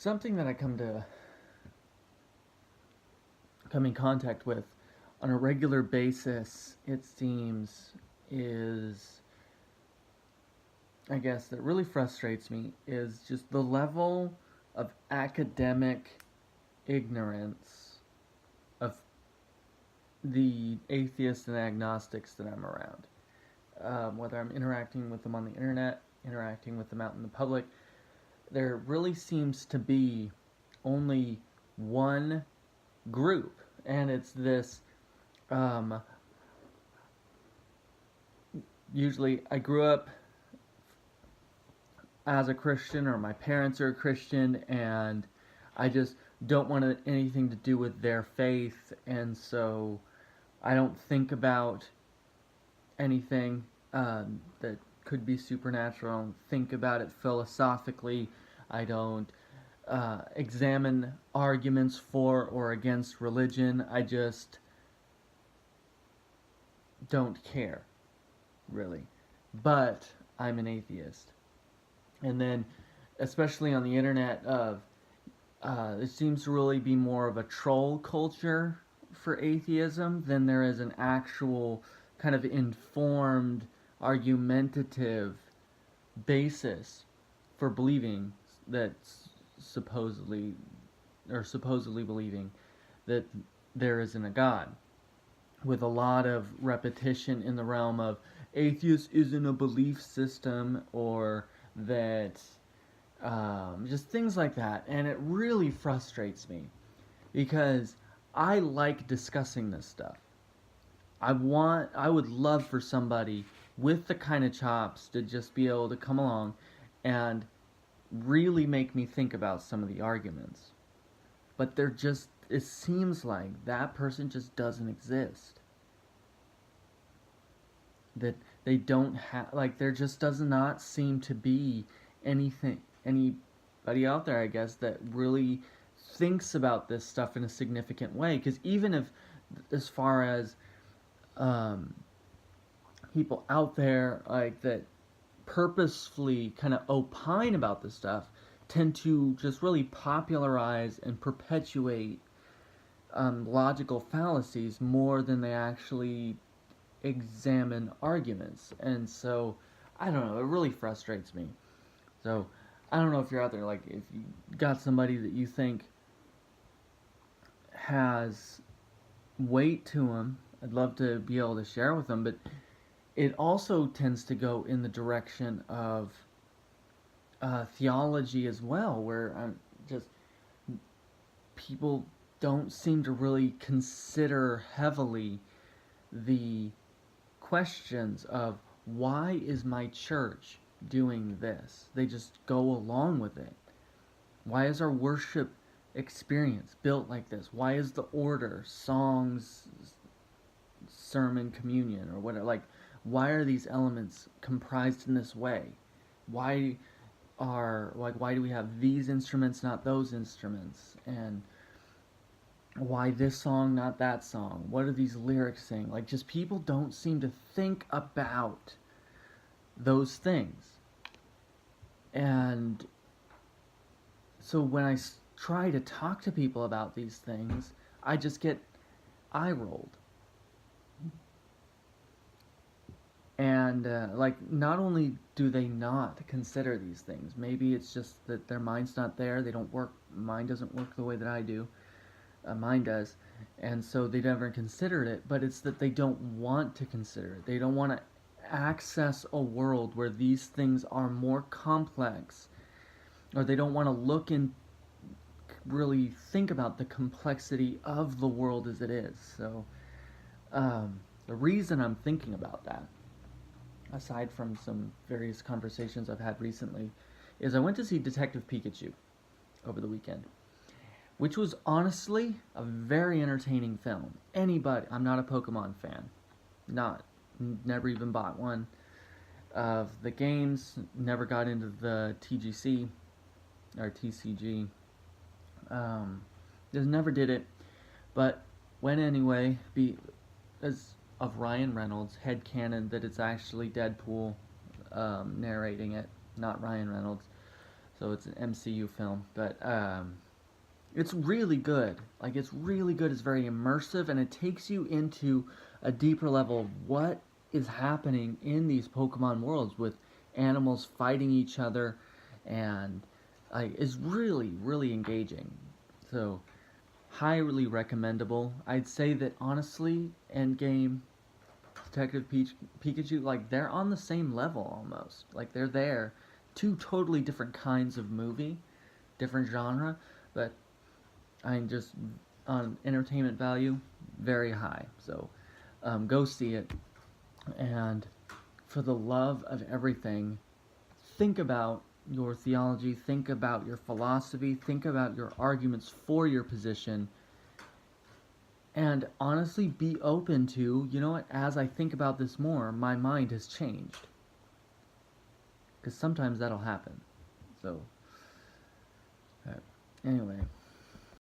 Something that I come in contact with on a regular basis, it seems, is, I guess, that really frustrates me is just the level of academic ignorance of the atheists and agnostics that I'm around. Whether I'm interacting with them on the internet, interacting with them out in the public, there really seems to be only one group, and it's this. Um, Usually, I grew up as a Christian, or my parents are a Christian, and I just don't want anything to do with their faith, and so I don't think about anything that could be supernatural. I don't think about it philosophically. I don't examine arguments for or against religion. I just don't care, really. But I'm an atheist. And then, especially on the internet, it seems to really be more of a troll culture for atheism than there is an actual kind of informed, argumentative basis for believing that supposedly, or supposedly believing that there isn't a God, with a lot of repetition in the realm of atheist isn't a belief system, or that just things like that. And it really frustrates me because I like discussing this stuff. I would love for somebody with the kind of chops to just be able to come along and really make me think about some of the arguments. But it seems like that person just doesn't exist. That they don't have, like, there just does not seem to be anybody out there, I guess, that really thinks about this stuff in a significant way. Because even if, as far as people out there like that purposefully kind of opine about this stuff, tend to just really popularize and perpetuate logical fallacies more than they actually examine arguments. And so, I don't know, it really frustrates me. So, I don't know if you're out there, like, if you got somebody that you think has weight to them, I'd love to be able to share with them, but it also tends to go in the direction of theology as well, where I'm just, people don't seem to really consider heavily the questions of why is my church doing this? They just go along with it. Why is our worship experience built like this? Why is the order, songs, sermon, communion, or whatever, like, why are these elements comprised in this way? Why do we have these instruments, not those instruments? And why this song, not that song? What are these lyrics saying? Like, just people don't seem to think about those things. And so when I try to talk to people about these things, I just get eye rolled. And like, not only do they not consider these things, maybe it's just that their mind's not there. They don't work. Mine doesn't work the way that I do. Mine does, and so they never considered it. But it's that they don't want to consider it. They don't want to access a world where these things are more complex, or they don't want to look and really think about the complexity of the world as it is. So the reason I'm thinking about that, aside from some various conversations I've had recently, is I went to see Detective Pikachu over the weekend, which was honestly a very entertaining film. I'm not a Pokemon fan. Never even bought one of the games, never got into the TGC, or TCG. Just never did it, but went anyway, as of Ryan Reynolds, headcanon that it's actually Deadpool narrating it, not Ryan Reynolds. So it's an MCU film, but it's really good. Like, it's really good. It's very immersive, and it takes you into a deeper level of what is happening in these Pokemon worlds with animals fighting each other, and like, it's really, really engaging. So, highly recommendable. I'd say that honestly, Endgame, Detective Pikachu, like, they're on the same level almost. Like, they're there. Two totally different kinds of movie, different genre, but I mean, just on entertainment value, very high. So go see it. And for the love of everything, think about your theology, think about your philosophy, think about your arguments for your position, and honestly be open to, you know what, as I think about this more, my mind has changed. Because sometimes that'll happen. So, anyway.